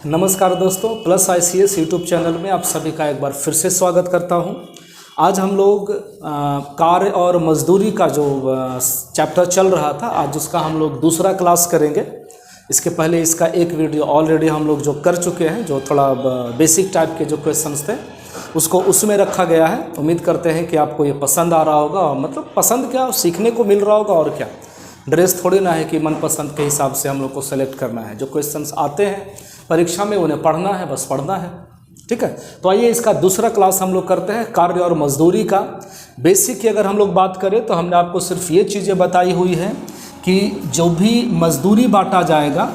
नमस्कार दोस्तों, plus ICS YouTube channel में आप सभी का एक बार फिर से स्वागत करता हूं। आज हम लोग कार्य और मजदूरी का जो चैप्टर चल रहा था, आज उसका हम लोग दूसरा क्लास करेंगे। इसके पहले इसका एक वीडियो ऑलरेडी हम लोग जो कर चुके हैं, जो थोड़ा बेसिक टाइप के जो क्वेश्चंस थे उसको उसमें रखा गया है। उम्मीद करते हैं कि आपको ये पसंद आ रहा होगा, मतलब पसंद क्या, सीखने को मिल रहा होगा। और क्या, ड्रेस थोड़ी ना है कि मनपसंद के हिसाब से हम लोग को सेलेक्ट करना है। जो क्वेश्चंस आते हैं परीक्षा में उन्हें पढ़ना है, बस पढ़ना है, ठीक है। तो आइए इसका दूसरा क्लास हम लोग करते हैं, कार्य और मजदूरी का। बेसिक की अगर हम लोग बात करें तो हमने आपको सिर्फ ये चीज़ें बताई हुई हैं कि जो भी मजदूरी बांटा जाएगा,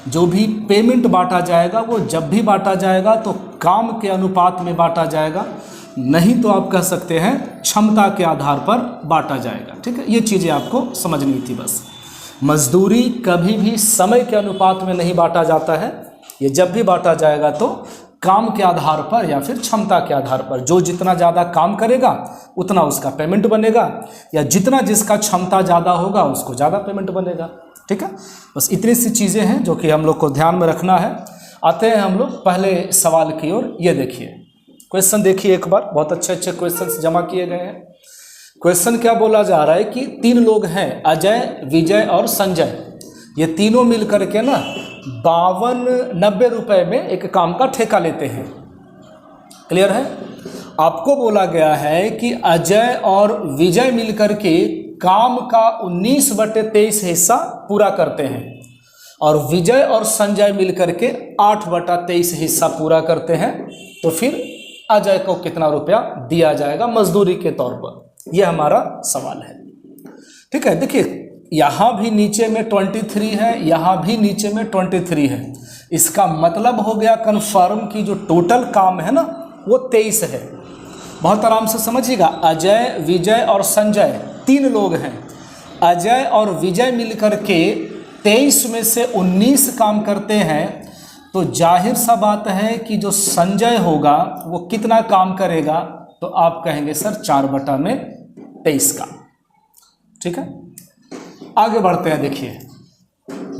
जो भी पेमेंट बांटा जाएगा, वो जब भी बांटा जाएगा तो काम के अनुपात में बांटा जाएगा, नहीं तो आप कह सकते हैं क्षमता के आधार पर बांटा जाएगा, ठीक है। ये चीज़ें आपको समझनी थी बस। मजदूरी कभी भी समय के अनुपात में नहीं बांटा जाता है। ये जब भी बांटा जाएगा तो काम के आधार पर या फिर क्षमता के आधार पर, जो जितना ज़्यादा काम करेगा उतना उसका पेमेंट बनेगा, या जितना जिसका क्षमता ज़्यादा होगा उसको ज़्यादा पेमेंट बनेगा, ठीक है। बस इतनी सी चीज़ें हैं जो कि हम लोग को ध्यान में रखना है। आते हैं हम लोग पहले सवाल की ओर। ये देखिए क्वेश्चन, देखिए एक बार, बहुत अच्छे अच्छे क्वेश्चन जमा किए गए हैं। क्वेश्चन क्या बोला जा रहा है कि 3 लोग हैं, अजय, विजय और संजय। ये तीनों मिल करके ना 52-90 रुपए में एक काम का ठेका लेते हैं। क्लियर है। आपको बोला गया है कि अजय और विजय मिलकर के काम का 19/23 हिस्सा पूरा करते हैं, और विजय और संजय मिलकर के 8/23 हिस्सा पूरा करते हैं। तो फिर अजय को कितना रुपया दिया जाएगा मजदूरी के तौर पर? यह हमारा सवाल है, ठीक है। देखिए यहाँ भी नीचे में 23 है, यहाँ भी नीचे में 23 है। इसका मतलब हो गया कन्फर्म कि जो टोटल काम है ना वो 23 है। बहुत आराम से समझिएगा। अजय, विजय और संजय 3 लोग हैं। अजय और विजय मिलकर के 23 में से 19 काम करते हैं, तो जाहिर सा बात है कि जो संजय होगा वो कितना काम करेगा? तो आप कहेंगे सर 4/23 का, ठीक है। आगे बढ़ते हैं। देखिए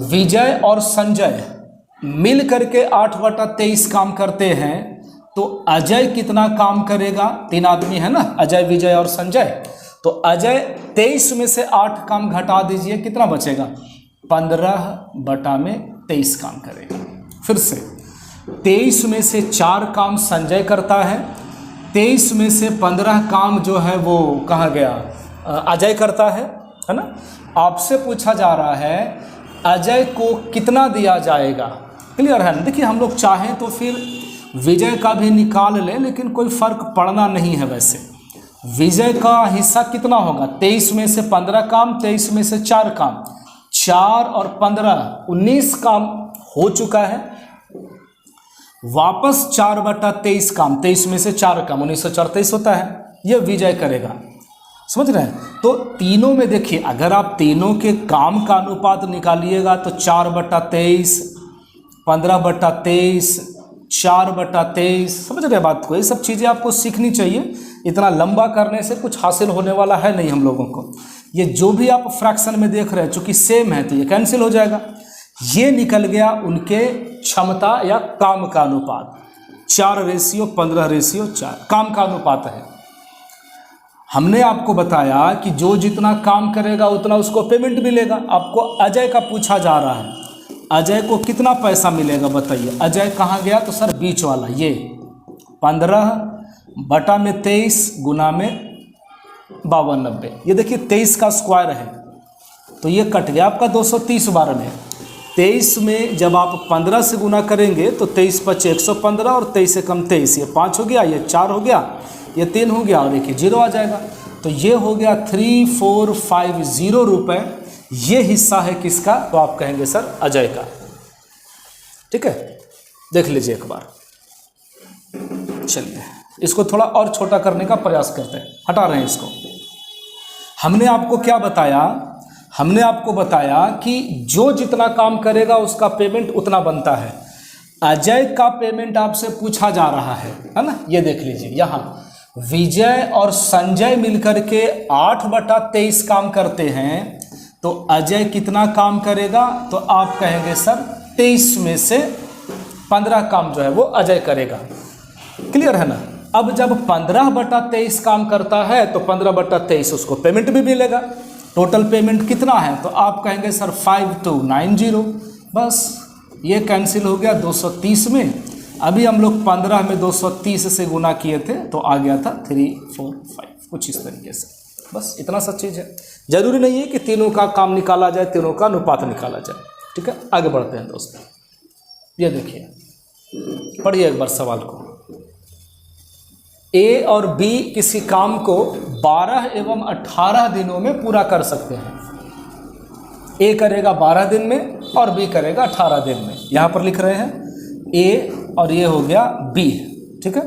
विजय और संजय मिल करके 8/23 काम करते हैं, तो अजय कितना काम करेगा? 3 आदमी है ना, अजय, विजय और संजय। तो अजय 23 में से 8 काम घटा दीजिए, कितना बचेगा? 15/23 काम करेगा। फिर से 23 में से 4 काम संजय करता है, 23 में से 15 काम जो है वो कहाँ गया? अजय करता है ना। आपसे पूछा जा रहा है अजय को कितना दिया जाएगा। क्लियर है ना। देखिए हम लोग चाहें तो फिर विजय का भी निकाल लें, लेकिन कोई फर्क पड़ना नहीं है। वैसे विजय का हिस्सा कितना होगा? 23 में से 15 काम, 23 में से 4 काम, 4 और 15 19 काम हो चुका है। वापस 4/23 काम, 23 में से 4 काम 19/24 होता है, यह विजय करेगा। समझ रहे हैं। तो तीनों में देखिए, अगर आप तीनों के काम का अनुपात निकालिएगा तो 4/23, 15/23, 4/23। समझ रहे बात को? ये सब चीज़ें आपको सीखनी चाहिए। इतना लंबा करने से कुछ हासिल होने वाला है नहीं हम लोगों को। ये जो भी आप फ्रैक्शन में देख रहे हैं, चूंकि सेम है तो ये कैंसिल हो जाएगा। ये निकल गया उनके क्षमता या काम का अनुपात। 4:15:4 काम का अनुपात है। हमने आपको बताया कि जो जितना काम करेगा उतना उसको पेमेंट मिलेगा। आपको अजय का पूछा जा रहा है, अजय को कितना पैसा मिलेगा बताइए। अजय कहाँ गया? तो सर बीच वाला, ये 15/23 गुना में 5290। ये देखिए 23 का स्क्वायर है, तो ये कट गया आपका 230 बार में। 23 में जब आप 15 से गुना करेंगे तो 23 × 115, और 23 से कम 23, ये 5 हो गया, ये 4 हो गया, ये 3 हो गया, और एक 0 आ जाएगा। तो ये हो गया 3450 रुपये। ये हिस्सा है किसका? तो आप कहेंगे सर अजय का, ठीक है। देख लीजिए एक बार। चलिए इसको थोड़ा और छोटा करने का प्रयास करते हैं, हटा रहे हैं इसको। हमने आपको क्या बताया? हमने आपको बताया कि जो जितना काम करेगा उसका पेमेंट उतना बनता है। अजय का पेमेंट आपसे पूछा जा रहा है ना। ये देख लीजिए, यहाँ विजय और संजय मिलकर के 8/23 काम करते हैं, तो अजय कितना काम करेगा? तो आप कहेंगे सर 23 में से 15 काम जो है वो अजय करेगा। क्लियर है ना। अब जब 15/23 काम करता है तो 15/23 उसको पेमेंट भी मिलेगा। टोटल पेमेंट कितना है, तो आप कहेंगे सर 5290। बस ये कैंसिल हो गया 230 में। अभी हम लोग 15 में 230 से गुना किए थे तो आ गया था 345, कुछ इस तरीके से। बस इतना सा चीज़ है। जरूरी नहीं है कि तीनों का काम निकाला जाए, तीनों का अनुपात निकाला जाए। ठीक है, आगे बढ़ते हैं दोस्तों। ये देखिए, पढ़िए एक बार सवाल को। ए और बी किसी काम को 12 एवं 18 दिनों में पूरा कर सकते हैं। ए करेगा 12 दिन में और बी करेगा 18 दिन में। यहाँ पर लिख रहे हैं ए और ये हो गया बी। ठीक है,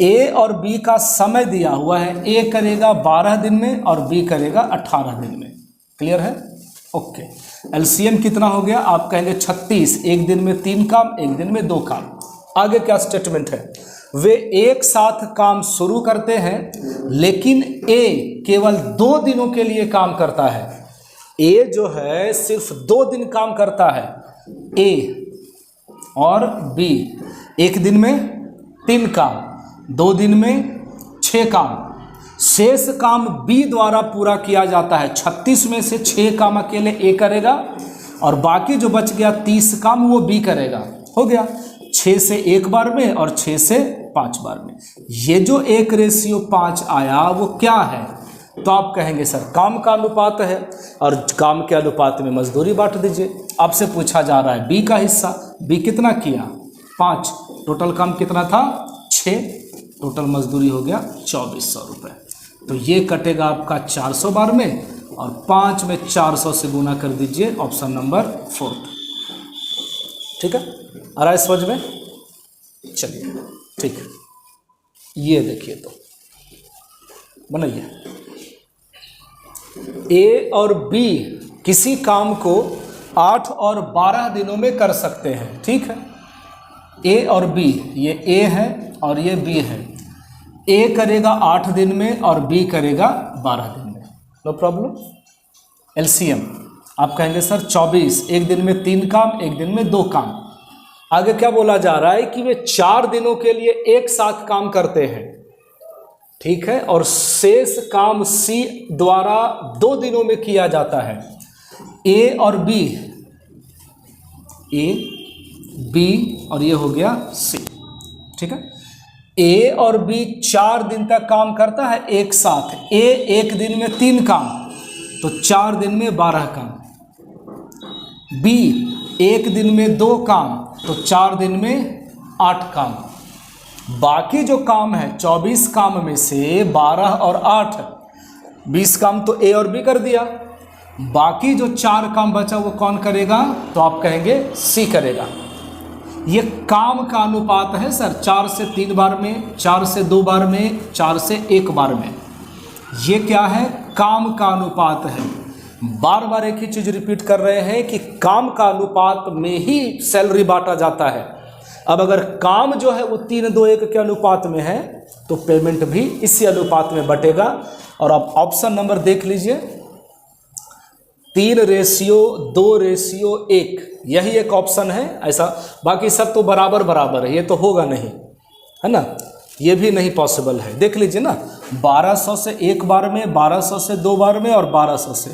ए और बी का समय दिया हुआ है। ए करेगा 12 दिन में और बी करेगा 18 दिन में। क्लियर है, ओके। एलसीएम कितना हो गया, आप कहेंगे 36। एक दिन में 3 काम, एक दिन में 2 काम। आगे क्या स्टेटमेंट है, वे एक साथ काम शुरू करते हैं लेकिन ए केवल 2 दिनों के लिए काम करता है। ए जो है सिर्फ 2 दिन काम करता है, ए, और बी एक दिन में 3 काम, 2 दिन में 6 काम। शेष काम बी द्वारा पूरा किया जाता है। 36 में से 6 काम अकेले ए करेगा और बाकी जो बच गया 30 काम वो बी करेगा। हो गया 6 से 1 बार में और 6 से 5 बार में। ये जो 1:5 आया वो क्या है, तो आप कहेंगे सर काम का अनुपात है और काम के अनुपात में मजदूरी बांट दीजिए। आपसे पूछा जा रहा है बी का हिस्सा। बी कितना किया, 5। टोटल काम कितना था, 6। टोटल मजदूरी हो गया 2400 रुपये। तो ये कटेगा आपका 400 बार में और 5 में 400 से गुना कर दीजिए। Option number 4। ठीक है, आ रहा है समझ में। चलिए ठीक है, ये देखिए तो बनाइए। ए और बी किसी काम को 8 और 12 दिनों में कर सकते हैं। ठीक है, ए और बी, ये ए है और ये बी है। ए करेगा 8 दिन में और बी करेगा 12 दिन में। No problem. एलसीएम आप कहेंगे सर 24। एक दिन में 3 काम, एक दिन में 2 काम। आगे क्या बोला जा रहा है कि वे 4 दिनों के लिए एक साथ काम करते हैं। ठीक है, और शेष काम सी द्वारा 2 दिनों में किया जाता है। ए और बी, ए बी और ये हो गया सी। ठीक है, ए और बी 4 दिन तक काम करता है एक साथ। ए एक दिन में 3 काम तो 4 दिन में 12 काम। बी एक दिन में 2 काम तो 4 दिन में 8 काम। बाकी जो काम है 24 काम में से 12 और 8, 20 काम तो ए और बी कर दिया। बाकी जो 4 काम बचा वो कौन करेगा, तो आप कहेंगे सी करेगा। ये काम का अनुपात है सर, 4 से 3 बार में, 4 से 2 बार में, 4 से 1 बार में। ये क्या है, काम का अनुपात है। बार बार एक ही चीज रिपीट कर रहे हैं कि काम का अनुपात में ही सैलरी बांटा जाता है। अब अगर काम जो है वो 3:2:1 के अनुपात में है तो पेमेंट भी इसी अनुपात में बटेगा। और आप ऑप्शन नंबर देख लीजिए, 3:2:1 यही एक ऑप्शन है ऐसा। बाकी सब तो बराबर बराबर है, ये तो होगा नहीं, है ना, ये भी नहीं पॉसिबल है। देख लीजिए ना, 1200 से 1 बार में, 1200 से 2 बार में और 1200 से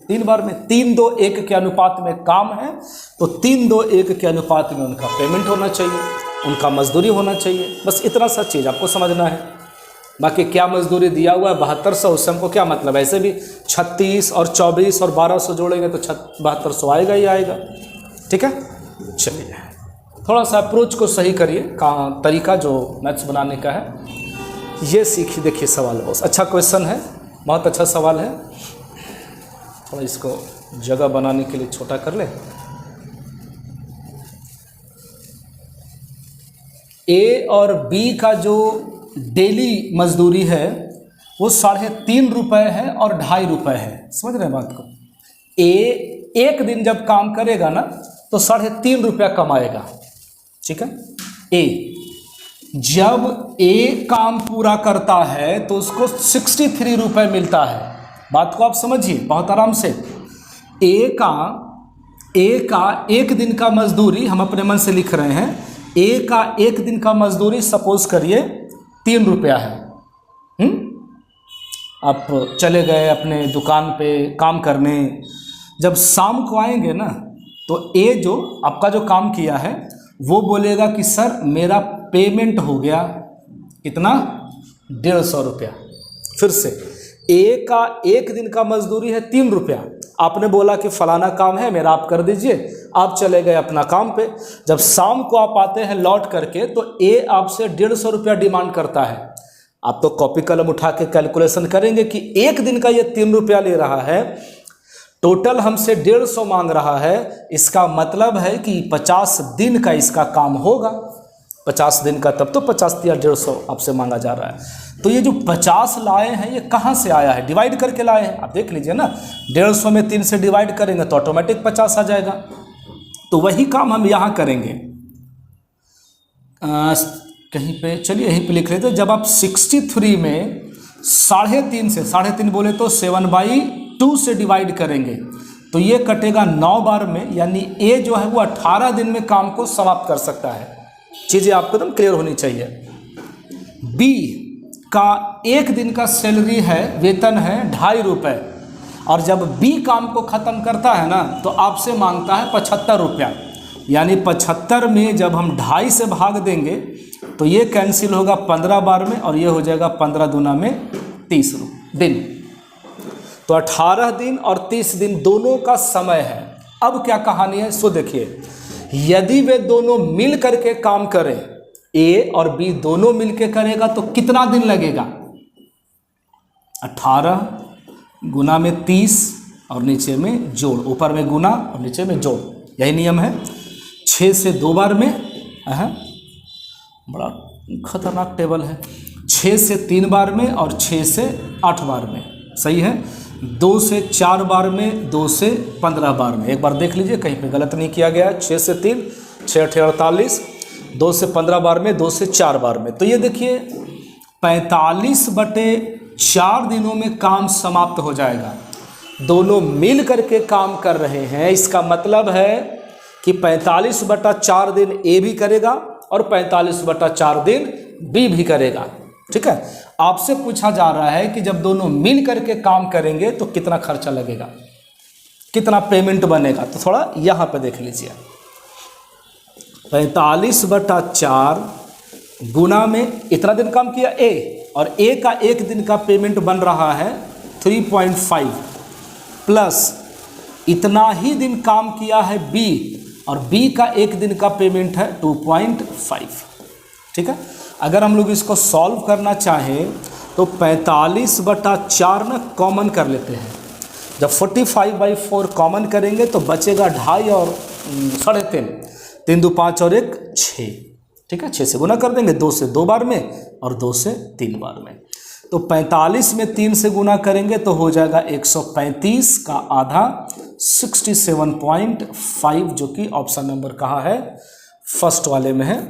3 बार में। 3:2:1 के अनुपात में काम है तो 3:2:1 के अनुपात में उनका पेमेंट होना चाहिए, उनका मजदूरी होना चाहिए। बस इतना सा चीज़ आपको समझना है। बाकी क्या मजदूरी दिया हुआ है 7200, उससे हमको क्या मतलब। ऐसे भी 36 और 24 और 1200 जोड़ेंगे तो 7200 आएगा ही आएगा। ठीक है, चलिए थोड़ा सा अप्रोच को सही करिए, तरीका जो मैथ्स बनाने का है ये सीखिए। देखिए सवाल बहुत अच्छा क्वेश्चन है, बहुत अच्छा सवाल है। थोड़ा इसको जगह बनाने के लिए छोटा कर ले। ए और बी का जो डेली मजदूरी है वो 3.5 रुपये है और 2.5 रुपये है। समझ रहे हैं बात को। ए एक दिन जब काम करेगा ना तो 3.5 रुपया कमाएगा। ठीक है, ए जब ए काम पूरा करता है तो उसको 63 रुपये मिलता है। बात को आप समझिए बहुत आराम से। ए का एक दिन का मजदूरी हम अपने मन से लिख रहे हैं। ए का एक दिन का मजदूरी सपोज करिए 3 रुपया है। आप चले गए अपने दुकान पे काम करने, जब शाम को आएंगे ना तो ए जो आपका जो काम किया है वो बोलेगा कि सर मेरा पेमेंट हो गया कितना, 150 रुपया। फिर से ए का एक दिन का मजदूरी है 3 रुपया, आपने बोला कि फलाना काम है मेरा, आप कर दीजिए, आप चले गए अपना काम पे। जब शाम को आप आते हैं लौट करके तो ए आपसे 150 रुपया डिमांड करता है। आप तो कॉपी कलम उठा के कैलकुलेशन करेंगे कि एक दिन का ये 3 रुपया ले रहा है, टोटल हमसे 150 मांग रहा है, इसका मतलब है कि 50 दिन का इसका काम होगा, 50 दिन का, तब तो 50 या 150 आपसे मांगा जा रहा है। तो ये जो 50 लाए हैं ये कहाँ से आया है, डिवाइड करके लाए हैं। आप देख लीजिए ना, 150 में 3 से डिवाइड करेंगे तो ऑटोमेटिक 50 आ जाएगा। तो वही काम हम यहाँ करेंगे। कहीं पे चलिए यहीं पे लिख लेते हैं। जब आप 63 में 3.5 बोले तो 7/2 से डिवाइड करेंगे तो ये कटेगा 9 बार में, यानी ए जो है वो 18 दिन में काम को समाप्त कर सकता है। चीज़ें आपको एकदम क्लियर होनी चाहिए। बी का एक दिन का सैलरी है, वेतन है 2.5 रुपये, और जब बी काम को ख़त्म करता है ना तो आपसे मांगता है 75 रुपया, यानी 75 में जब हम 2.5 से भाग देंगे तो ये कैंसिल होगा 15 बार में, और ये हो जाएगा 15 दूना में 30 दिन। तो 18 दिन और 30 दिन दोनों का समय है। अब क्या कहानी है सो देखिए, यदि वे दोनों मिल करके काम करें, ए और बी दोनों मिलके करेगा तो कितना दिन लगेगा, 18 गुना में 30 और नीचे में जोड़, ऊपर में गुना और नीचे में जोड़, यही नियम है। 6 से 2 बार में, बड़ा खतरनाक टेबल है, 6 से 3 बार में और 6 से 8 बार में, सही है। 2 से 4 बार में, 2 से 15 बार में। एक बार देख लीजिए कहीं पे गलत नहीं किया गया। 6 से 3, 6 8 48, 2 से 15 बार में, 2 से 4 बार में। तो ये देखिए 45/4 दिनों में काम समाप्त हो जाएगा। दोनों मिल करके काम कर रहे हैं, इसका मतलब है कि 45/4 दिन ए भी करेगा और 45/4 दिन बी भी करेगा। ठीक है, आपसे पूछा जा रहा है कि जब दोनों मिल करके काम करेंगे तो कितना खर्चा लगेगा, कितना पेमेंट बनेगा। तो थोड़ा यहाँ पे देख लीजिए, 45/4 गुना में इतना दिन काम किया ए, और ए का एक दिन का पेमेंट बन रहा है 3.5, प्लस इतना ही दिन काम किया है बी, और बी का एक दिन का पेमेंट है 2.5। ठीक है, अगर हम लोग इसको सॉल्व करना चाहें तो 45/4 ना कॉमन कर लेते हैं। जब 45/4 कॉमन करेंगे तो बचेगा 2.5 और 3.5, 3 2 5 और 1 6। ठीक है, 6 से गुना कर देंगे, 2 से 2 बार में और 2 से 3 बार में। तो 45 में 3 से गुना करेंगे तो हो जाएगा 135 का आधा 67.5, जो कि ऑप्शन नंबर कहाँ है, फर्स्ट वाले में है,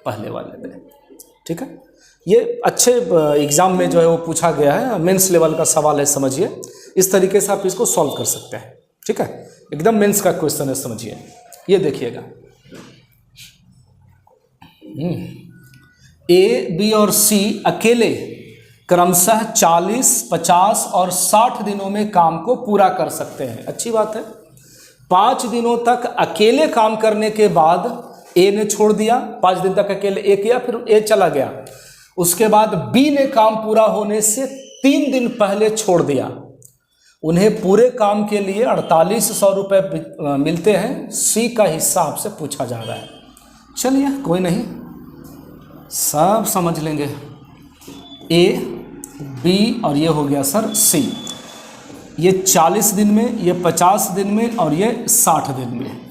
पहले वाले में। ठीक है, ये अच्छे एग्जाम में जो है वो पूछा गया है, मेंस लेवल का सवाल है, समझिए। इस तरीके से आप इसको सॉल्व कर सकते हैं। ठीक है, एकदम मेंस का क्वेश्चन है, समझिए। ये देखिएगा, ए बी और सी अकेले क्रमशः 40, 50 और 60 दिनों में काम को पूरा कर सकते हैं। अच्छी बात है। 5 दिनों तक अकेले काम करने के बाद ए ने छोड़ दिया, 5 दिन तक अकेले ए किया, फिर ए चला गया। उसके बाद बी ने काम पूरा होने से 3 दिन पहले छोड़ दिया। उन्हें पूरे काम के लिए 4800 रुपये मिलते हैं। सी का हिस्सा आपसे पूछा जा रहा है। चलिए कोई नहीं, सब समझ लेंगे। ए बी और ये हो गया सर सी। ये 40 दिन में, ये 50 दिन में और ये 60 दिन में।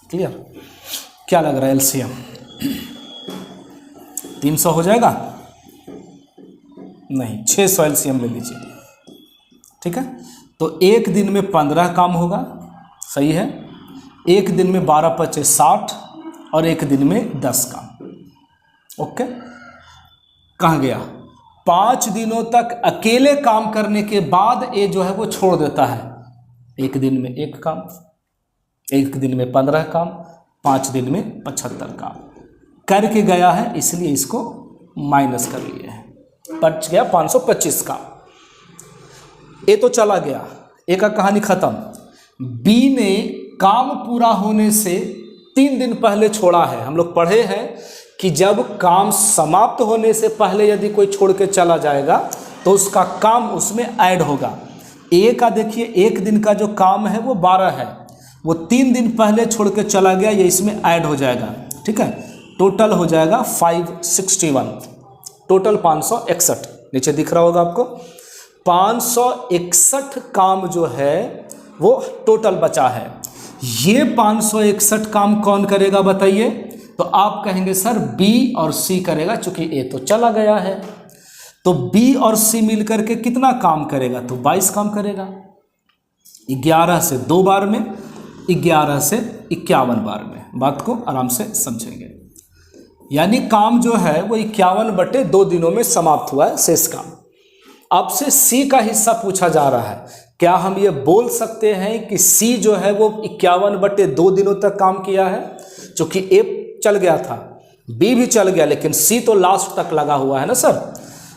क्लियर? क्या लग रहा है एलसीएम? 300 हो जाएगा? नहीं, 600 एलसीएम ले लीजिए। ठीक है, तो एक दिन में 15 काम होगा, सही है। एक दिन में 12 × 5 = 60 और एक दिन में 10 काम। ओके, कहाँ गया? 5 दिनों तक अकेले काम करने के बाद ए जो है वो छोड़ देता है। एक दिन में 1 काम, एक दिन में 15 काम, 5 दिन में 75 काम करके गया है, इसलिए इसको माइनस कर लिए हैं, बच गया 525 काम। ए तो चला गया, ए का कहानी खत्म। बी ने काम पूरा होने से 3 दिन पहले छोड़ा है। हम लोग पढ़े हैं कि जब काम समाप्त होने से पहले यदि कोई छोड़ के चला जाएगा तो उसका काम उसमें ऐड होगा। ए का देखिए 1 दिन का जो काम है वो 12 है, वो 3 दिन पहले छोड़ के चला गया, ये इसमें ऐड हो जाएगा। ठीक है, टोटल हो जाएगा 561, टोटल 561। नीचे दिख रहा होगा आपको 561 काम जो है वो टोटल बचा है। ये 561 काम कौन करेगा बताइए? तो आप कहेंगे सर बी और सी करेगा, चूंकि ए तो चला गया है। तो बी और सी मिलकर के कितना काम करेगा? तो 22 काम करेगा। 11 से 2 बार में, 11 से 51 बार में। बात को आराम से समझेंगे। यानी काम जो है वो 51/2 दिनों में समाप्त हुआ है, शेष काम। आपसे सी का हिस्सा पूछा जा रहा है। क्या हम ये बोल सकते हैं कि सी जो है वो 51/2 दिनों तक काम किया है? क्योंकि ए चल गया था, बी भी चल गया, लेकिन सी तो लास्ट तक लगा हुआ है ना सर।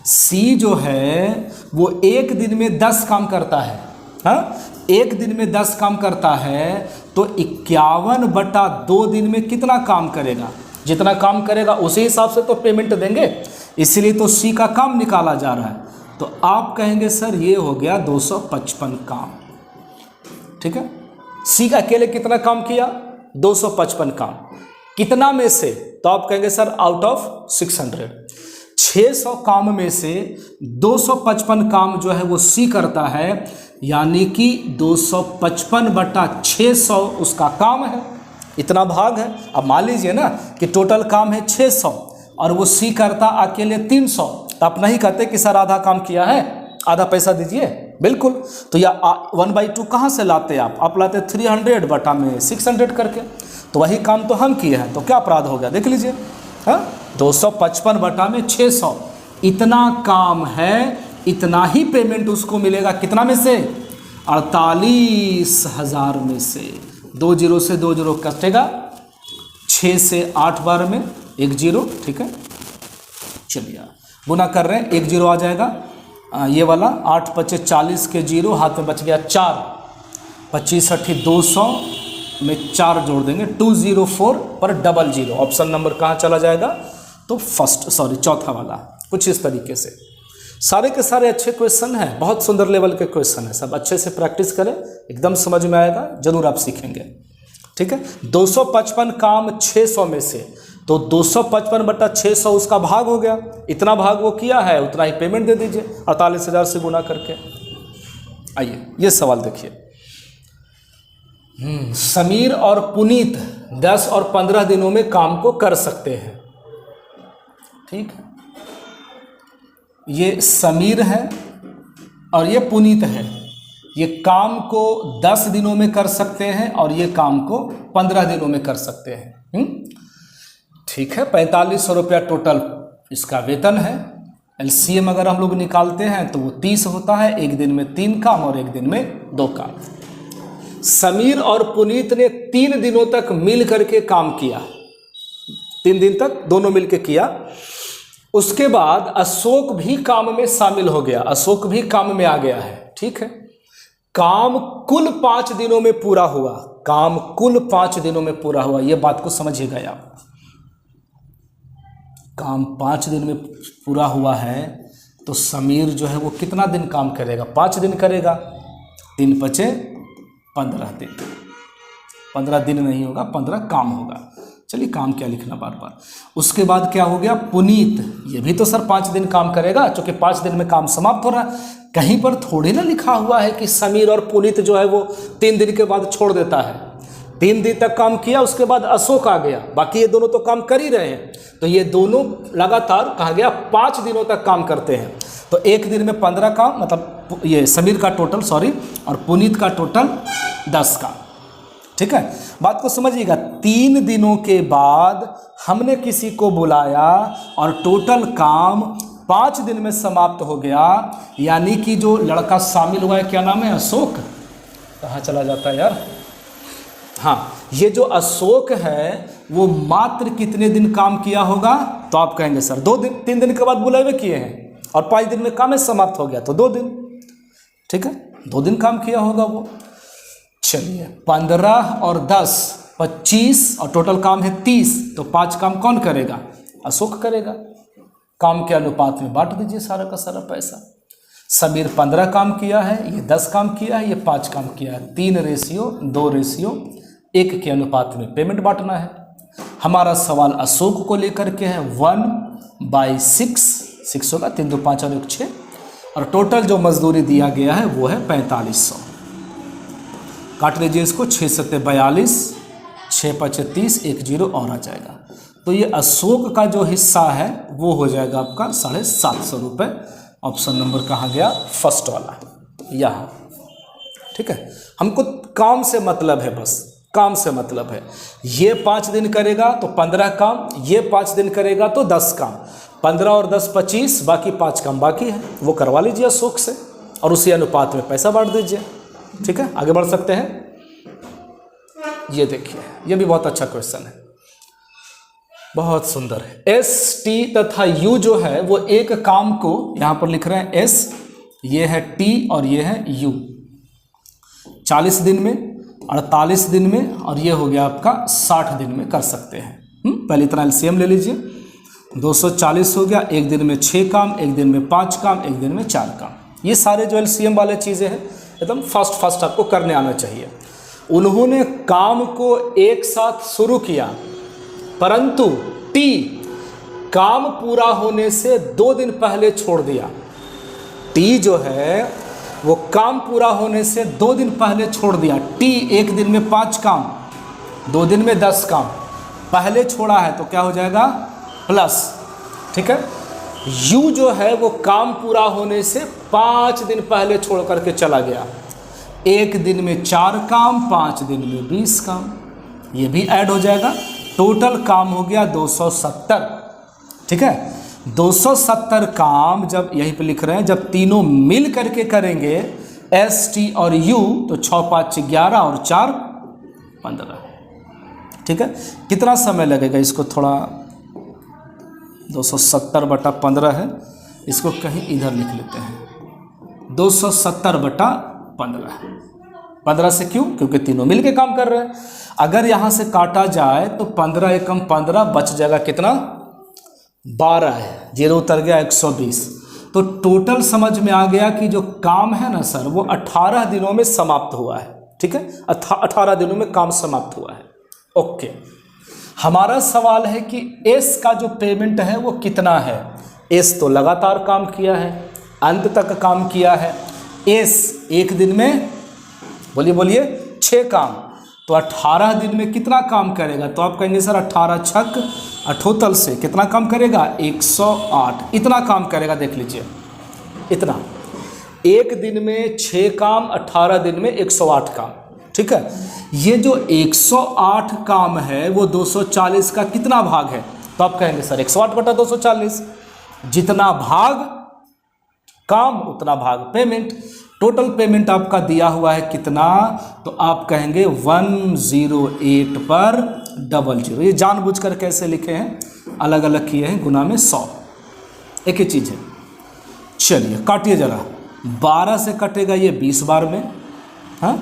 सी जो है वो 1 दिन में 10 काम करता है। हाँ, 1 दिन में 10 काम करता है, तो 51/2 दिन में कितना काम करेगा? जितना काम करेगा उसी हिसाब से तो पेमेंट देंगे, इसलिए तो सी का काम निकाला जा रहा है। तो आप कहेंगे सर ये हो गया 255 काम। ठीक है, सी का अकेले कितना काम किया? 255 काम। कितना में से? तो आप कहेंगे सर आउट ऑफ 600। 600 काम में से 255 काम जो है वो सी करता है, यानी कि 255/600 उसका काम है, इतना भाग है। अब मान लीजिए ना कि टोटल काम है 600 और वो सी करता अकेले 300, तो आप नहीं कहते कि सर आधा काम किया है, आधा पैसा दीजिए। बिल्कुल, तो या 1/2 कहाँ से लाते आप लाते 300/600 करके। तो वही काम तो हम किए हैं, तो क्या अपराध हो गया देख लीजिए। हाँ, 255/600 इतना काम है, इतना ही पेमेंट उसको मिलेगा। कितना में से? 48,000 में से। 2 जीरो से 2 जीरो कटेगा, 6 से 8 बार में 1 जीरो। ठीक है, चलिए गुना कर रहे हैं, 1 जीरो आ जाएगा। ये वाला 8 × 5 = 40 के जीरो, हाथ में बच गया 4। 25 × 8 = 200 में 4 जोड़ देंगे, 204 पर 00। ऑप्शन नंबर कहाँ चला जाएगा? तो चौथा वाला। कुछ इस तरीके से सारे के सारे अच्छे क्वेश्चन हैं, बहुत सुंदर लेवल के क्वेश्चन हैं। सब अच्छे से प्रैक्टिस करें, एकदम समझ में आएगा, जरूर आप सीखेंगे। ठीक है, 255 काम 600 में से, तो 255/600 उसका भाग हो गया। इतना भाग वो किया है, उतना ही पेमेंट दे दीजिए 48,000 से गुना करके। आइए ये सवाल देखिए। समीर और पुनीत 10 और 15 दिनों में काम को कर सकते हैं। ठीक है, ये समीर है और ये पुनीत है। ये काम को 10 दिनों में कर सकते हैं और ये काम को 15 दिनों में कर सकते हैं। ठीक है, 4500 रुपया टोटल इसका वेतन है। एलसीएम अगर हम लोग निकालते हैं तो वो 30 होता है। 1 दिन में 3 काम और 1 दिन में 2 काम। समीर और पुनीत ने 3 दिनों तक मिल करके काम किया, 3 दिन तक दोनों मिलके किया। उसके बाद अशोक भी काम में शामिल हो गया, अशोक भी काम में आ गया है। ठीक है, काम कुल 5 दिनों में पूरा हुआ, काम कुल 5 दिनों में पूरा हुआ। यह बात को समझिएगा आप। काम 5 दिन में पूरा हुआ है, तो समीर जो है वो कितना दिन काम करेगा? 5 दिन करेगा। 3 × 5 = 15 दिन। 15 दिन नहीं होगा, 15 काम होगा। चलिए काम क्या लिखना बार बार। उसके बाद क्या हो गया? पुनीत, ये भी तो सर 5 दिन काम करेगा, क्योंकि 5 दिन में काम समाप्त हो रहा है। कहीं पर थोड़ी ना लिखा हुआ है कि समीर और पुनीत जो है वो 3 दिन के बाद छोड़ देता है। 3 दिन तक काम किया, उसके बाद अशोक आ गया। बाकी ये दोनों तो काम कर ही रहे हैं, तो ये दोनों लगातार कहा गया 5 दिनों तक काम करते हैं। तो 1 दिन में 15 काम, मतलब ये समीर का टोटल और पुनीत का टोटल 10 काम। ठीक है, बात को समझिएगा। 3 दिनों के बाद हमने किसी को बुलाया और टोटल काम 5 दिन में समाप्त हो गया। यानी कि जो लड़का शामिल हुआ है, क्या नाम है? अशोक। कहाँ चला जाता है यार? हाँ, ये जो अशोक है वो मात्र कितने दिन काम किया होगा? तो आप कहेंगे सर 2 दिन, 3 दिन के बाद बुलाए हुए किए हैं और 5 दिन में काम समाप्त हो गया, तो 2 दिन। ठीक है, 2 दिन काम किया होगा वो। चलिए 15 और 10 25 और टोटल काम है 30, तो 5 काम कौन करेगा? अशोक करेगा। काम के अनुपात में बांट दीजिए सारा का सारा पैसा। समीर 15 काम किया है, ये 10 काम किया है, ये 5 काम किया है। 3:2:1 के अनुपात में पेमेंट बांटना है। हमारा सवाल अशोक को लेकर के है। 1/6, 6 होगा, 3 2 5 और 1 6, और टोटल जो मजदूरी दिया गया है वो है 4500। काट लीजिए इसको, 6 7 42, 6 5 30, 1 0 और आ जाएगा। तो ये अशोक का जो हिस्सा है वो हो जाएगा आपका 750 रुपये। ऑप्शन नंबर कहाँ गया? फर्स्ट वाला यहाँ। ठीक है, हमको काम से मतलब है, बस काम से मतलब है। ये 5 दिन करेगा तो 15 काम, ये 5 दिन करेगा तो 10 काम। 15 और 10 25, बाकी 5 काम बाकी है, वो करवा लीजिए अशोक से और उसी अनुपात में पैसा बांट दीजिए। ठीक है, आगे बढ़ सकते हैं। ये देखिए, ये भी बहुत अच्छा क्वेश्चन है, बहुत सुंदर है। एस टी तथा यू जो है वो एक काम को यहां पर लिख रहे हैं एस, ये है टी और ये है यू। 40 दिन में, 48 दिन में और ये हो गया आपका 60 दिन में कर सकते हैं। पहले इतना एलसीएम ले लीजिए। 240 हो गया, एक दिन में 6 काम, एक दिन में 5 काम, एक दिन में 4 काम। ये सारे जो एलसीएम वाले चीज़ें हैं एकदम फास्ट आपको करने आना चाहिए। उन्होंने काम को एक साथ शुरू किया, परंतु टी काम पूरा होने से 2 दिन पहले छोड़ दिया। टी जो है वो काम पूरा होने से 2 दिन पहले छोड़ दिया। टी एक दिन में 5 काम, 2 दिन में 10 काम पहले छोड़ा है, तो क्या हो जाएगा? प्लस। ठीक है, यू जो है वो काम पूरा होने से 5 दिन पहले छोड़ करके चला गया। एक दिन में 4 काम, 5 दिन में 20 काम, ये भी ऐड हो जाएगा। टोटल काम हो गया 270। ठीक है, 270 काम जब यहीं पे लिख रहे हैं, जब तीनों मिल करके करेंगे एस टी और यू, तो 6 5 11 और 4 15। ठीक है, कितना समय लगेगा? इसको थोड़ा 270/15 है, इसको कहीं इधर लिख लेते हैं। 270/15। 15 से क्यों? क्योंकि तीनों मिल के काम कर रहे हैं। अगर यहाँ से काटा जाए तो 15 एकम 15 बच जाएगा कितना? 12 है, 0 उतर गया 120। तो टोटल समझ में आ गया कि जो काम है ना सर वो 18 दिनों में समाप्त हुआ है। ठीक है, 18 दिनों में काम समाप्त हुआ है। ओके, हमारा सवाल है कि एस का जो पेमेंट है वो कितना है? एस तो लगातार काम किया है, अंत तक काम किया है। एस एक दिन में बोलिए 6 काम, तो 18 दिन में कितना काम करेगा? तो आप कहेंगे सर 18 छक 78 से कितना काम करेगा? 108। इतना काम करेगा, देख लीजिए इतना। एक दिन में 6 काम, 18 दिन में 108 काम। ठीक है, ये जो 108 काम है वो 240 का कितना भाग है? तो आप कहेंगे सर 108/240। जितना भाग काम उतना भाग पेमेंट। टोटल पेमेंट आपका दिया हुआ है कितना? तो आप कहेंगे 108/00। ये जानबूझकर कैसे लिखे हैं, अलग अलग किए हैं, गुना में 100, एक ही चीज़ है। चलिए काटिए जरा। 12 से कटेगा ये 20 बार में, हाँ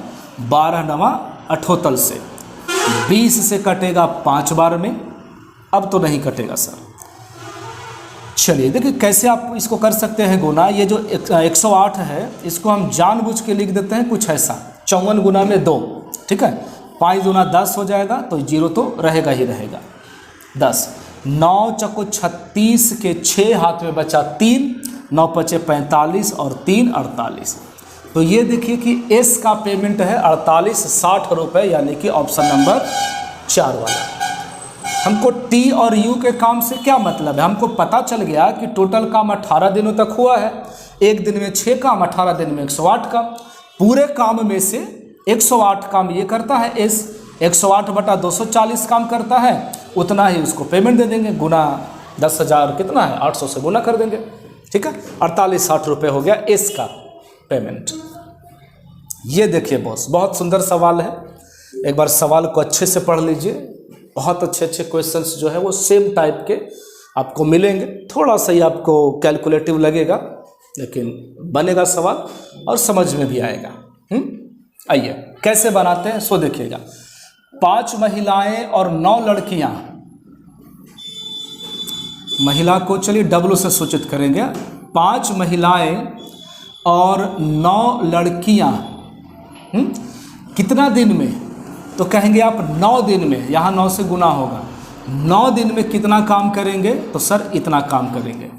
12 9 78 से। 20 से कटेगा 5 बार में, अब तो नहीं कटेगा सर। चलिए देखिए कैसे आप इसको कर सकते हैं गुना। ये जो 108 है इसको हम जानबूझ के लिख देते हैं कुछ ऐसा, 54 गुना में 2। ठीक है, 5 दूना 10 हो जाएगा, तो 0 तो रहेगा ही रहेगा। 10 9 चको 36 के 6 हाथ में बचा 3, 9 पचे 45 और 3 48। तो ये देखिए कि एस का पेमेंट है 4860 रुपये, यानी कि ऑप्शन नंबर 4 वाला। हमको टी और यू के काम से क्या मतलब है? हमको पता चल गया कि टोटल काम 18 दिनों तक हुआ है। एक दिन में 6 काम, 18 दिन में 108 काम। पूरे काम में से 108 काम ये करता है एस, 108/240 काम करता है, उतना ही उसको पेमेंट दे देंगे। गुना 10,000 कितना है? 800 से गुना कर देंगे। ठीक है, 4860 रुपये हो गया एस का पेमेंट। ये देखिए बॉस, बहुत सुंदर सवाल है। एक बार सवाल को अच्छे से पढ़ लीजिए, बहुत अच्छे अच्छे क्वेश्चंस जो है वो सेम टाइप के आपको मिलेंगे। थोड़ा सा ही आपको कैलकुलेटिव लगेगा, लेकिन बनेगा सवाल और समझ में भी आएगा। आइए कैसे बनाते हैं सो देखिएगा। 5 महिलाएं और 9 लड़कियां, महिला को चलिए डब्लू से सूचित करेंगे। 5 महिलाएं और 9 लड़कियां कितना दिन में, तो कहेंगे आप 9 दिन में, यहाँ 9 से गुना होगा। 9 दिन में कितना काम करेंगे, तो सर इतना काम करेंगे।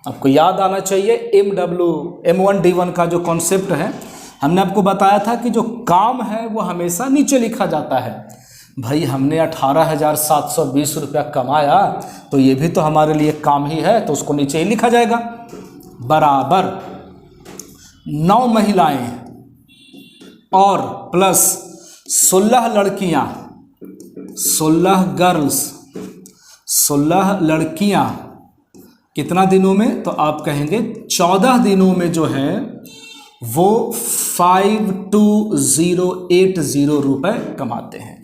आपको याद आना चाहिए M1D1 का जो कॉन्सेप्ट है, हमने आपको बताया था कि जो काम है वो हमेशा नीचे लिखा जाता है। भाई हमने 18,720 रुपया कमाया, तो ये भी तो हमारे लिए काम ही है, तो उसको नीचे ही लिखा जाएगा। बराबर 9 महिलाएं और प्लस 16 लड़कियां, 16 गर्ल्स, 16 लड़कियां कितना दिनों में, तो आप कहेंगे 14 दिनों में जो है वो 52,080 रुपये कमाते हैं।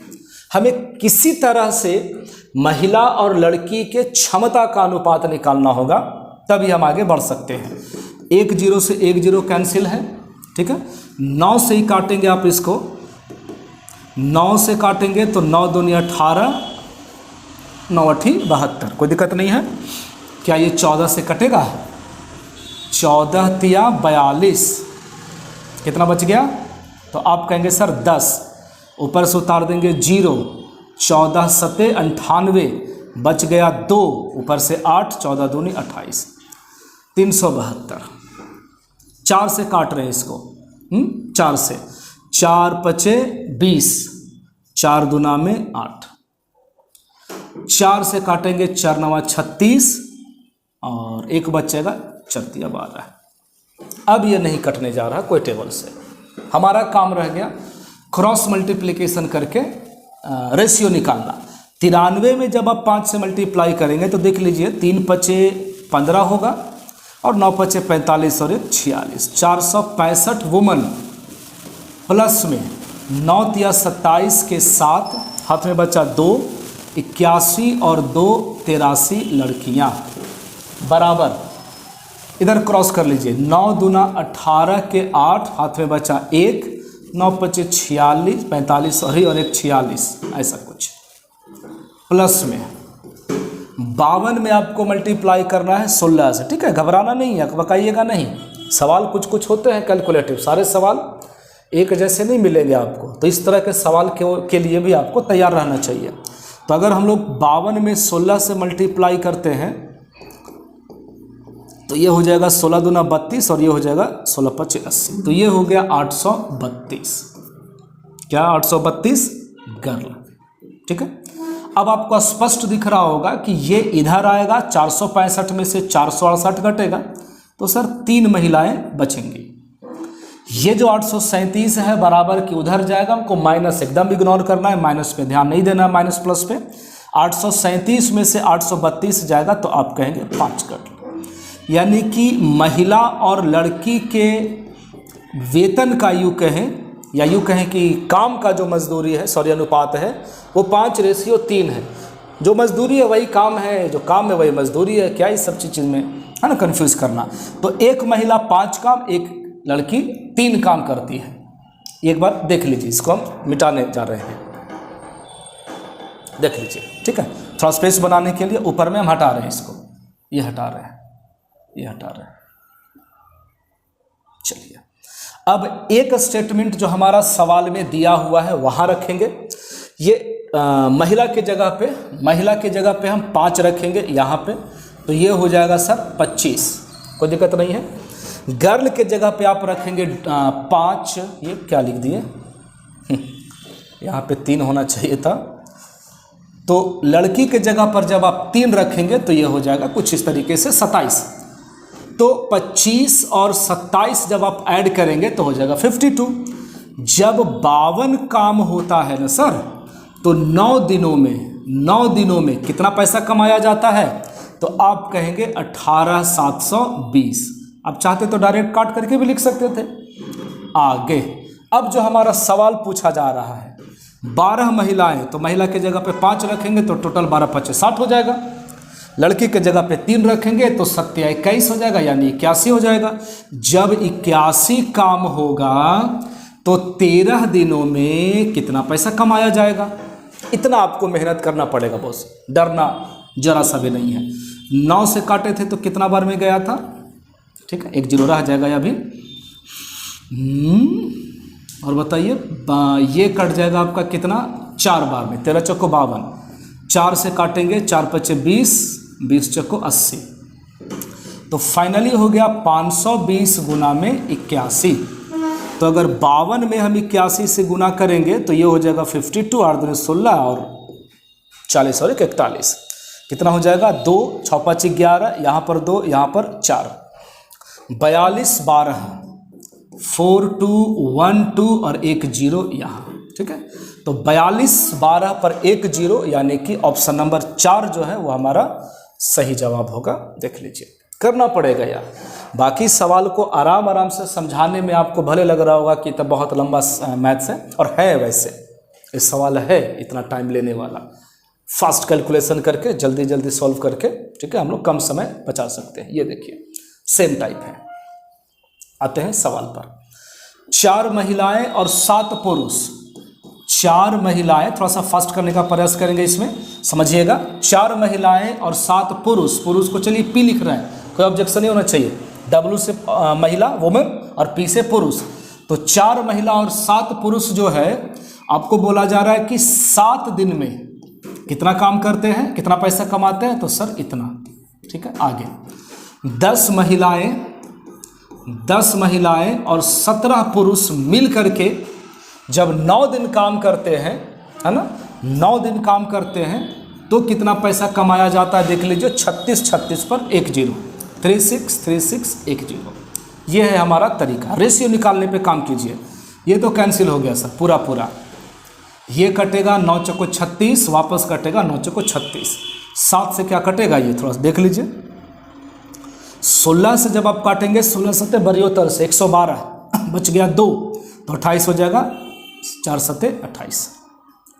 हमें किसी तरह से महिला और लड़की के क्षमता का अनुपात निकालना होगा, तभी हम आगे बढ़ सकते हैं। 1 0 से 1 0 कैंसिल है, ठीक है। 9 से ही काटेंगे आप इसको, 9 से काटेंगे तो 9 दूनी 18, 9 8 72, कोई दिक्कत नहीं है। क्या ये 14 से कटेगा? 14 तिया 42, कितना बच गया? तो आप कहेंगे सर 10, ऊपर से उतार देंगे 0, 14 सते 98, बच गया 2, ऊपर से 8, 14 दूनी 28, 372। 4 से काट रहे हैं इसको, 4 से, 4 पचे 20, 4 दूना में 8, 4 से काटेंगे 4 9 36 और 1 बचेगा 4 तिया 12। अब ये नहीं कटने जा रहा कोई टेबल से, हमारा काम रह गया क्रॉस मल्टीप्लिकेशन करके रेशियो निकालना। 93 में जब आप 5 से मल्टीप्लाई करेंगे तो देख लीजिए 3 पचे 15 होगा और 9 पचे 45 और 1 46, 465 वुमन प्लस में 9 तिया 27 के साथ हाथ में बचा 2, 81 और 2 83 लड़कियां, बराबर इधर क्रॉस कर लीजिए। 9 दूना 18 के 8, हाथ में बचा 1, 9 पचे 46, 45 और 1 46, ऐसा कुछ। प्लस में 52 में आपको मल्टीप्लाई करना है 16 से, ठीक है। घबराना नहीं है, बकाइएगा नहीं। सवाल कुछ कुछ होते हैं कैलकुलेटिव, सारे सवाल एक जैसे नहीं मिलेंगे आपको, तो इस तरह के सवाल के लिए भी आपको तैयार रहना चाहिए। तो अगर हम लोग 52 में 16 से मल्टीप्लाई करते हैं तो ये हो जाएगा 16 दूना 32 और ये हो जाएगा 16 पचे 80, तो ये हो गया 832। क्या 832 गर्ल, ठीक है। अब आपको स्पष्ट दिख रहा होगा कि ये इधर आएगा, 465 में से 468 घटेगा, तो सर 3 महिलाएं बचेंगी। ये जो 837 है बराबर की उधर जाएगा, हमको माइनस एकदम इग्नोर करना है, माइनस पे ध्यान नहीं देना है, माइनस प्लस पे। 837 में से 832 जाएगा तो आप कहेंगे 5 कट, यानी कि महिला और लड़की के वेतन का यूँ कहें या यूँ कहें कि काम का जो मजदूरी है, सॉरी अनुपात है, वो 5:3 है। जो मजदूरी है वही काम है, जो काम है वही मजदूरी है। क्या इस सब चीज़ में है ना कंफ्यूज करना। तो एक महिला 5 काम, एक लड़की 3 काम करती है। एक बार देख लीजिए, इसको हम मिटाने जा रहे हैं, देख लीजिए, ठीक है। थोड़ा स्पेस बनाने के लिए ऊपर में हम हटा रहे हैं इसको, ये हटा रहे हैं, ये हटा रहे हैं। चलिए अब एक स्टेटमेंट जो हमारा सवाल में दिया हुआ है वहां रखेंगे। ये महिला के जगह पे हम 5 रखेंगे यहाँ पे, तो ये हो जाएगा सर 25, कोई दिक्कत नहीं है। गर्ल के जगह पे आप रखेंगे 5, ये क्या लिख दिए यहाँ पे 3 होना चाहिए था। तो लड़की के जगह पर जब आप 3 रखेंगे तो ये हो जाएगा कुछ इस तरीके से 27। तो 25 और 27 जब आप ऐड करेंगे तो हो जाएगा 52। जब 52 काम होता है ना सर, तो 9 दिनों में कितना पैसा कमाया जाता है, तो आप कहेंगे 18,720। आप चाहते तो डायरेक्ट काट करके भी लिख सकते थे। आगे अब जो हमारा सवाल पूछा जा रहा है, 12 महिलाएं, तो महिला के जगह पे 5 रखेंगे तो टोटल 12 5 60 हो जाएगा। लड़की के जगह पे 3 रखेंगे तो 7 21 हो जाएगा, यानी 81 हो जाएगा। जब 81 काम होगा तो 13 दिनों में कितना पैसा कमाया जाएगा? इतना आपको मेहनत करना पड़ेगा बॉस, डरना जरा सा भी नहीं है। 9 से काटे थे तो कितना बार में गया था? ठीक है, 1 0 रह जाएगा अभी। और बताइए, ये कट जाएगा आपका कितना? 4 बार में, 13 चौको 52। 4 से काटेंगे, 4 5 20, 20 चौको 80। तो फाइनली हो गया 520 गुना में 81। तो अगर 52 में हम 81 से गुना करेंगे तो ये हो जाएगा 52, 8 दूनी 16 और 40 और 41। कितना हो जाएगा? 2 6 5 11, यहाँ पर 2, यहाँ पर 4, 42 12, 4 2 1 2 और 1 0 यहाँ। ठीक है, तो 42 12 पर 1 0, यानी कि ऑप्शन नंबर 4 जो है वो हमारा सही जवाब होगा। देख लीजिए, करना पड़ेगा यार। बाकी सवाल को आराम आराम से समझाने में आपको भले लग रहा होगा कि तब बहुत लंबा मैथ्स है, और है वैसे ये सवाल है इतना टाइम लेने वाला। फास्ट कैलकुलेशन करके जल्दी जल्दी सॉल्व करके, ठीक है, हम लोग कम समय बचा सकते हैं। ये देखिए सेम टाइप है। आते हैं सवाल पर। 4 महिलाएं और 7 पुरुष। 4 महिलाएं, थोड़ा सा फास्ट करने का प्रयास करेंगे इसमें, समझिएगा। 4 महिलाएं और 7 पुरुष। पुरुष को चलिए पी लिख रहे हैं, कोई ऑब्जेक्शन नहीं होना चाहिए। W से महिला वुमेन और P से पुरुष। तो 4 महिला और 7 पुरुष जो है, आपको बोला जा रहा है कि 7 दिन में कितना काम करते हैं, कितना पैसा कमाते हैं? तो सर इतना। ठीक है, आगे 10 महिलाएं और 17 पुरुष मिल करके जब 9 दिन काम करते हैं, है ना, 9 दिन काम करते हैं तो कितना पैसा कमाया जाता है? देख लीजिए, 36 36 पर 1 0, 36 36 1 0। ये है हमारा तरीका। रेशियो निकालने पे काम कीजिए। ये तो कैंसिल हो गया सर पूरा पूरा। ये कटेगा 9 चौको 36, वापस कटेगा 9 चौको 36। 7 से क्या कटेगा ये थोड़ा सा देख लीजिए। 16 से जब आप काटेंगे, 16 7 72 से 112 बच गया 2, तो 28 हो जाएगा। 4 7 28।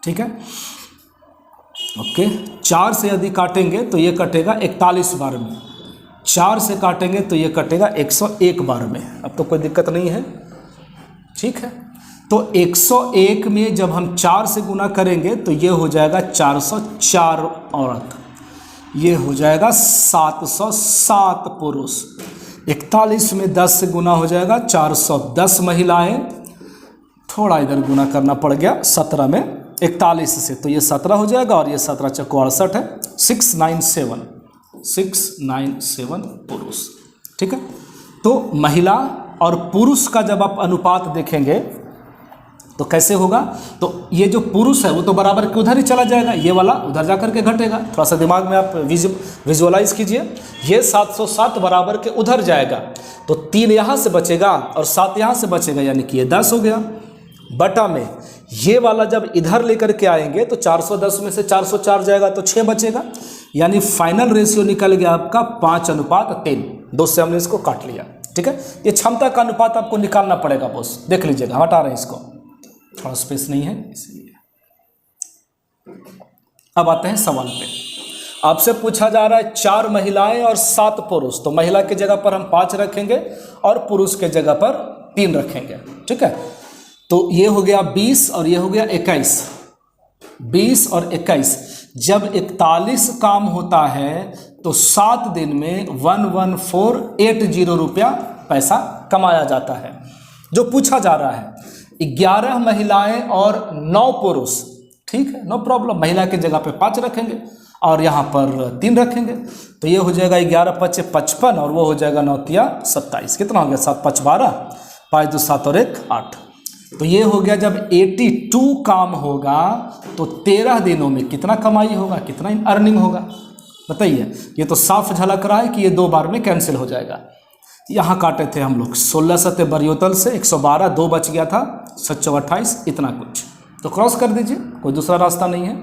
ठीक है, ओके। 4 से यदि काटेंगे तो ये कटेगा 41 बार में। 4 से काटेंगे तो ये कटेगा 101 बार में। अब तो कोई दिक्कत नहीं है। ठीक है, तो 101 में जब हम 4 से गुना करेंगे तो ये हो जाएगा 404 औरत, ये हो जाएगा 707 पुरुष। 41 में 10 से गुना हो जाएगा 410 महिलाएं। थोड़ा इधर गुना करना पड़ गया 17 में 41 से, तो ये 17 हो जाएगा और ये 17 चौको 68 है। 697 पुरुष। ठीक है, तो महिला और पुरुष का जब आप अनुपात देखेंगे तो कैसे होगा? तो ये जो पुरुष है वो तो बराबर के उधर ही चला जाएगा, ये वाला उधर जा करके घटेगा। थोड़ा सा दिमाग में आप विजुअलाइज कीजिए। ये 707 बराबर के उधर जाएगा तो 3 यहाँ से बचेगा और 7 यहाँ से बचेगा, यानी कि ये 10 हो गया। बटा में ये वाला जब इधर लेकर के आएंगे तो 410 में से 404 जाएगा तो 6 बचेगा, यानी फाइनल रेशियो निकल गया आपका 5:3। 2 से हमने इसको काट लिया। ठीक है, ये क्षमता का अनुपात आपको निकालना पड़ेगा बॉस। देख लीजिएगा, हटा रहे हैं इसको, थोड़ा स्पेस नहीं है इसलिए। अब आते हैं सवाल पे। आपसे पूछा जा रहा है 4 महिलाएं और 7 पुरुष। तो महिला के जगह पर हम 5 रखेंगे और पुरुष के जगह पर 3 रखेंगे। ठीक है, तो ये हो गया 20 और ये हो गया 21। 20 और 21 जब 41 काम होता है तो 7 दिन में 11480 रुपया पैसा कमाया जाता है। जो पूछा जा रहा है 11 महिलाएं और 9 पुरुष। ठीक है, नो प्रॉब्लम। महिला के जगह पे 5 रखेंगे और यहाँ पर 3 रखेंगे, तो ये हो जाएगा 11 5 55 और वो हो जाएगा 9 3 27। कितना हो गया? 7 5 12, 5 2 7 और 1 8। तो ये हो गया जब 82 काम होगा तो 13 दिनों में कितना कमाई होगा, कितना अर्निंग होगा बताइए। ये तो साफ झलक रहा है कि ये 2 बार में कैंसिल हो जाएगा। यहाँ काटे थे हम लोग 16 7 72 से 112, 2 बच गया था 728, इतना कुछ। तो क्रॉस कर दीजिए, कोई दूसरा रास्ता नहीं है।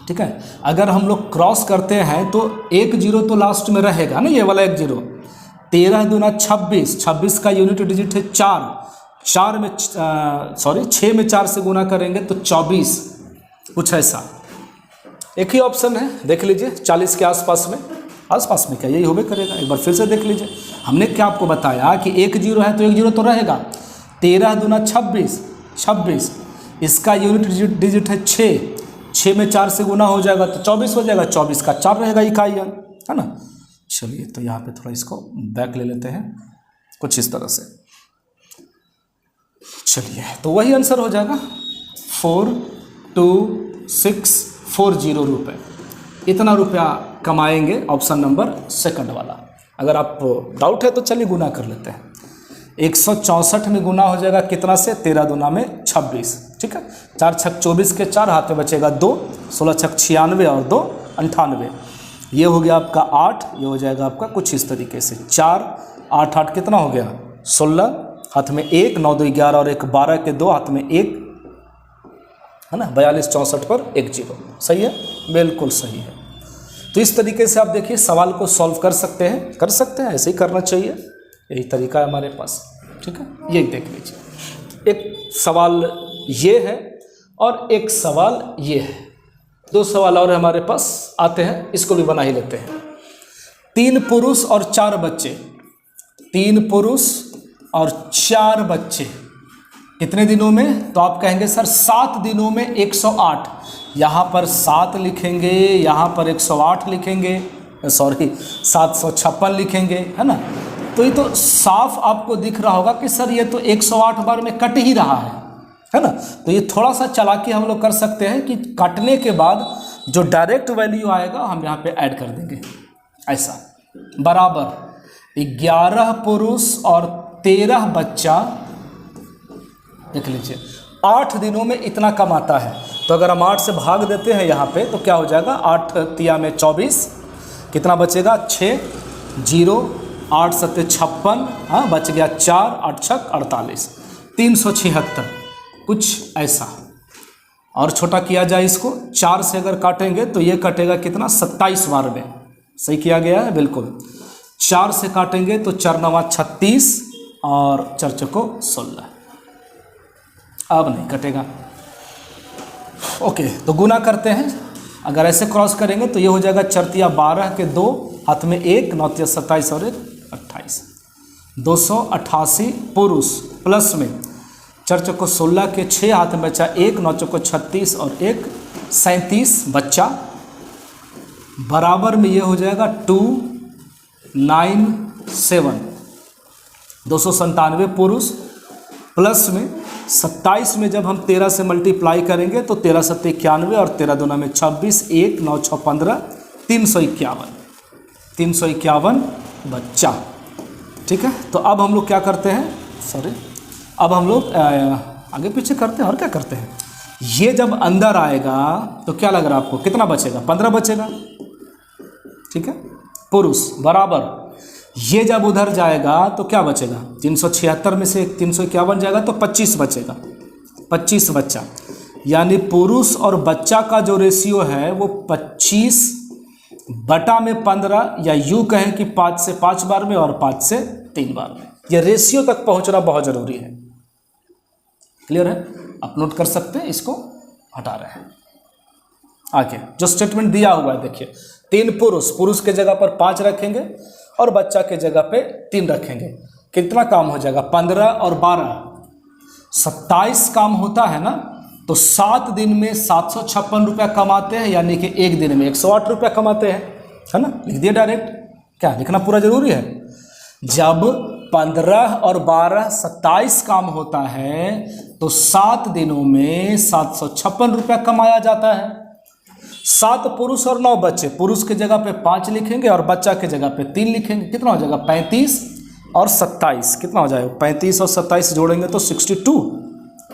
ठीक है, अगर हम लोग क्रॉस करते हैं तो 1 0 तो लास्ट में रहेगा ना, ये वाला 1 0। 13 दूना 26, 26 का यूनिट डिजिट है 4, 4 में 6 में 4 से गुना करेंगे तो 24, कुछ ऐसा। एक ही ऑप्शन है, देख लीजिए 40 के आसपास में क्या यही होबे करेगा। एक बार फिर से देख लीजिए, हमने क्या आपको बताया कि 1 0 है तो 1 0 तो रहेगा। 13 दूना 26, इसका यूनिट डिजिट है 6 में 4 से गुना हो जाएगा तो 24 हो जाएगा, 24 का 4 रहेगा इकाई, है ना। चलिए तो यहाँ पे थोड़ा इसको बैक ले लेते हैं कुछ इस तरह से। चलिए तो वही आंसर हो जाएगा 42,640 रुपये। इतना रुपया कमाएंगे ऑप्शन नंबर सेकंड वाला। अगर आप डाउट है तो चलिए गुना कर लेते हैं। 164 में गुना हो जाएगा कितना से, 13 दूना में 26, ठीक है। 4 छक 24 के 4 हाथ में बचेगा 2, 16 छक 96 और 2 98। ये हो गया आपका 8, ये हो जाएगा आपका कुछ इस तरीके से 4 8 8 कितना हो गया 16, हाथ में 1 9 2 11 और 1 12 के 2 हाथ में 1, है ना। 42 64 पर 1 0, सही है, बिल्कुल सही है। तो इस तरीके से आप देखिए सवाल को सॉल्व कर सकते हैं, ऐसे ही करना चाहिए, यही तरीका है हमारे पास, ठीक है। यही देख लीजिए, एक सवाल ये है और एक सवाल ये है, 2 सवाल और हमारे पास आते हैं, इसको भी बना ही लेते हैं। 3 पुरुष और 4 बच्चे, 3 पुरुष और 4 बच्चे कितने दिनों में, तो आप कहेंगे सर 7 दिनों में 108। यहाँ पर 7 लिखेंगे, यहाँ पर 108 लिखेंगे, 756 लिखेंगे, है ना। तो ये तो साफ आपको दिख रहा होगा कि सर ये तो 108 बार में कट ही रहा है ना। तो ये थोड़ा सा चालाकी हम लोग कर सकते हैं कि काटने के बाद जो डायरेक्ट वैल्यू आएगा हम यहाँ पे ऐड कर देंगे, ऐसा बराबर 11 पुरुष और 13 बच्चा, देख लीजिए 8 दिनों में इतना कमाता है। तो अगर हम 8 से भाग देते हैं यहाँ पे तो क्या हो जाएगा, 8 तिया में 24, कितना बचेगा 6 0 8 7 56, हाँ बच गया 4 8 6 48, 376, कुछ ऐसा। और छोटा किया जाए इसको, 4 से अगर काटेंगे तो ये कटेगा कितना 27 बार में, सही किया गया है बिल्कुल। 4 से काटेंगे तो 4 9 36 और 4 चौको 16, अब नहीं कटेगा। ओके तो गुना करते हैं, अगर ऐसे क्रॉस करेंगे तो ये हो जाएगा 4 तिया 12 के 2 हाथ में 1 9 तिया 27 और 1 28, 288 पुरुष प्लस में 4 चौको 16 के 6 हाथ में बचा 1 9 चौको 36 और 1 37 बच्चा, बराबर में ये हो जाएगा 297, 297 पुरुष प्लस में 27 में जब हम 13 से मल्टीप्लाई करेंगे तो 13 7 91 और 13 दूना में 26, 1 9 6 15, 351 बच्चा, ठीक है। तो अब हम लोग क्या करते हैं, अब हम लोग आगे पीछे करते हैं और क्या करते हैं। ये जब अंदर आएगा तो क्या लग रहा है आपको, कितना बचेगा 15 बचेगा, ठीक है पुरुष, बराबर ये जब उधर जाएगा तो क्या बचेगा, 376 में से 351 जाएगा तो 25 बचेगा, 25 बच्चा, यानी पुरुष और बच्चा का जो रेशियो है वो 25 बटा में 15, या यूँ कहें कि 5 से 5 बार में और 5 से 3 बार में। ये रेशियो तक पहुंचना बहुत ज़रूरी है, क्लियर है। आप नोट कर सकते हैं, इसको हटा रहे हैं। आगे जो स्टेटमेंट दिया हुआ है देखिए, 3 पुरुष के जगह पर 5 रखेंगे और बच्चा के जगह पे 3 रखेंगे, कितना काम हो जाएगा 15 और 12 27 काम होता है ना। तो 7 दिन में 756 रुपया कमाते हैं, यानी कि एक दिन में 108 रुपया कमाते हैं, है ना। लिख दिए डायरेक्ट, क्या लिखना पूरा जरूरी है। जब 15 और 12 27 काम होता है तो 7 दिनों में 756 रुपया कमाया जाता है। 7 पुरुष और 9 बच्चे, पुरुष के जगह पे 5 लिखेंगे और बच्चा के जगह पे 3 लिखेंगे, कितना हो जाएगा 35 और 27, कितना हो जाएगा 35 और 27 जोड़ेंगे तो 62,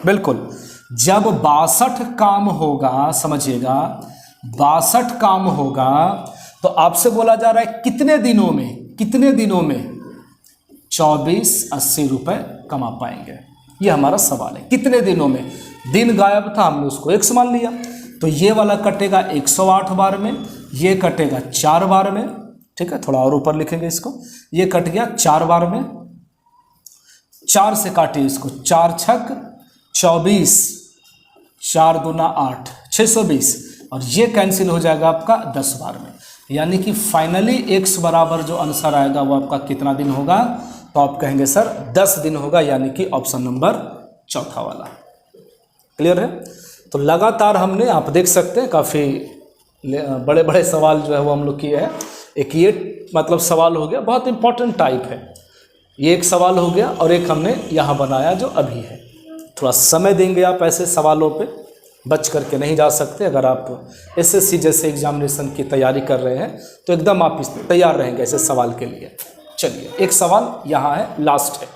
बिल्कुल। जब 62 काम होगा, समझिएगा 62 काम होगा तो आपसे बोला जा रहा है कितने दिनों में, 2480 रुपये कमा पाएंगे, ये हमारा सवाल है। कितने दिनों में, दिन गायब था हमने उसको 1 मान लिया, तो ये वाला कटेगा 108 बार में, ये कटेगा 4 बार में, ठीक है। थोड़ा और ऊपर लिखेंगे इसको, ये कट गया 4 बार में, 4 से काटिए इसको, 4 छक 24, 4 दूना 8, 620, और ये कैंसिल हो जाएगा आपका 10 बार में। यानी कि फाइनली x बराबर जो आंसर आएगा वो आपका कितना दिन होगा, तो आप कहेंगे सर 10 दिन होगा, यानी कि ऑप्शन नंबर चौथा वाला। क्लियर है? तो लगातार हमने, आप देख सकते हैं काफ़ी बड़े बड़े सवाल जो है वो हम लोग किए हैं। एक ये मतलब सवाल हो गया, बहुत इंपॉर्टेंट टाइप है, ये एक सवाल हो गया, और एक हमने यहाँ बनाया जो अभी है। थोड़ा समय देंगे आप ऐसे सवालों पे, बच करके नहीं जा सकते। अगर आप एसएससी जैसे एग्जामिनेशन की तैयारी कर रहे हैं तो एकदम आप इस तैयार रहेंगे ऐसे सवाल के लिए। चलिए एक सवाल यहाँ है, लास्ट है।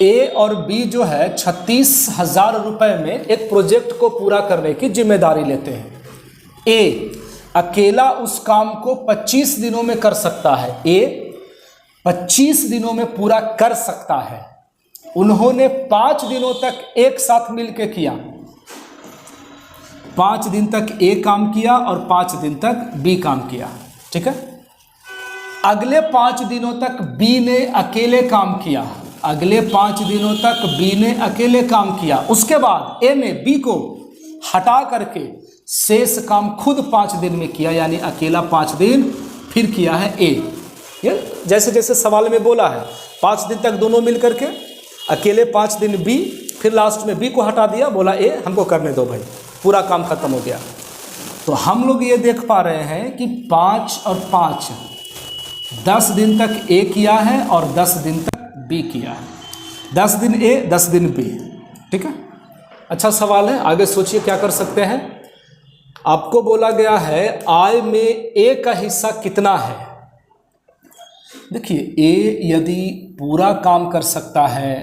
ए और बी जो है 36,000 रुपये में एक प्रोजेक्ट को पूरा करने की जिम्मेदारी लेते हैं। ए अकेला उस काम को 25 दिनों में कर सकता है। ए 25 दिनों में पूरा कर सकता है। उन्होंने 5 दिनों तक एक साथ मिलकर किया। 5 दिन तक ए काम किया और 5 दिन तक बी काम किया। ठीक है? अगले 5 दिनों तक बी ने अकेले काम किया। अगले 5 दिनों तक बी ने अकेले काम किया। उसके बाद ए ने बी को हटा करके शेष काम खुद 5 दिन में किया, यानी अकेला 5 दिन फिर किया है ए। ये जैसे जैसे सवाल में बोला है, 5 दिन तक दोनों मिल करके, अकेले 5 दिन बी, फिर लास्ट में बी को हटा दिया, बोला ए हमको करने दो भाई, पूरा काम खत्म हो गया। तो हम लोग ये देख पा रहे हैं कि 5 और 5 10 दिन तक ए किया है और 10 दिन तक बी किया है। 10 दिन ए 10 दिन बी। ठीक है? अच्छा सवाल है, आगे सोचिए क्या कर सकते हैं। आपको बोला गया है आय में ए का हिस्सा कितना है। देखिए ए यदि पूरा काम कर सकता है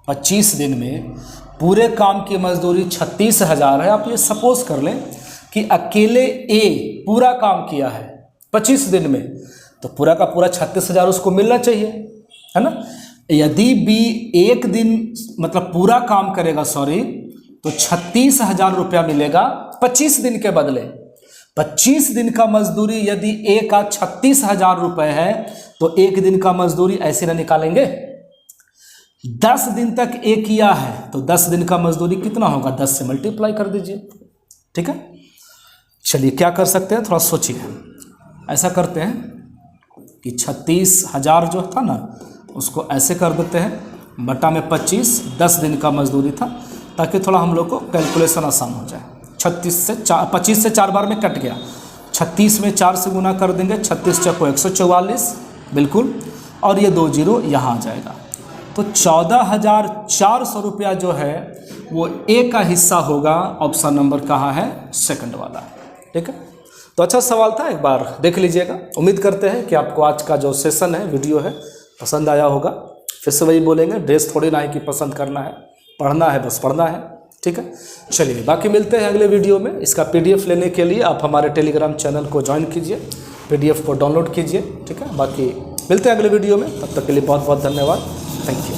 25 दिन में, पूरे काम की मजदूरी 36,000 है। आप ये सपोज कर लें कि अकेले ए पूरा काम किया है 25 दिन में, तो पूरा का पूरा 36,000 उसको मिलना चाहिए, है ना। यदि बी एक दिन मतलब पूरा काम करेगा, तो 36,000 रुपया मिलेगा 25 दिन के बदले। 25 दिन का मजदूरी यदि ए का 36,000 रुपये है, तो एक दिन का मजदूरी ऐसे ना निकालेंगे। 10 दिन तक ए किया है तो 10 दिन का मजदूरी कितना होगा, 10 से मल्टीप्लाई कर दीजिए। ठीक है? चलिए क्या कर सकते हैं, थोड़ा सोचिए। ऐसा करते हैं कि 36,000 जो था ना, उसको ऐसे कर देते हैं बटा में 25, 10 दिन का मजदूरी था, ताकि थोड़ा हम लोग को कैलकुलेशन आसान हो जाए। 25 से 4 बार में कट गया, 36 में 4 से गुना कर देंगे, 36 चौको 144 बिल्कुल, और ये 2 जीरो यहाँ आ जाएगा। तो 14,400 रुपया जो है वो ए का हिस्सा होगा। ऑप्शन नंबर कहाँ है, सेकंड वाला। ठीक है? तो अच्छा सवाल था, एक बार देख लीजिएगा। उम्मीद करते हैं कि आपको आज का जो सेशन है, वीडियो है, पसंद आया होगा। फिर से वही बोलेंगे, ड्रेस थोड़ी ना है कि पसंद करना है, पढ़ना है, बस पढ़ना है। ठीक है? चलिए बाकी मिलते हैं अगले वीडियो में। इसका PDF लेने के लिए आप हमारे टेलीग्राम चैनल को ज्वाइन कीजिए, PDF को डाउनलोड कीजिए। ठीक है? बाकी मिलते हैं अगले वीडियो में, तब तक के लिए बहुत बहुत धन्यवाद। Thank you.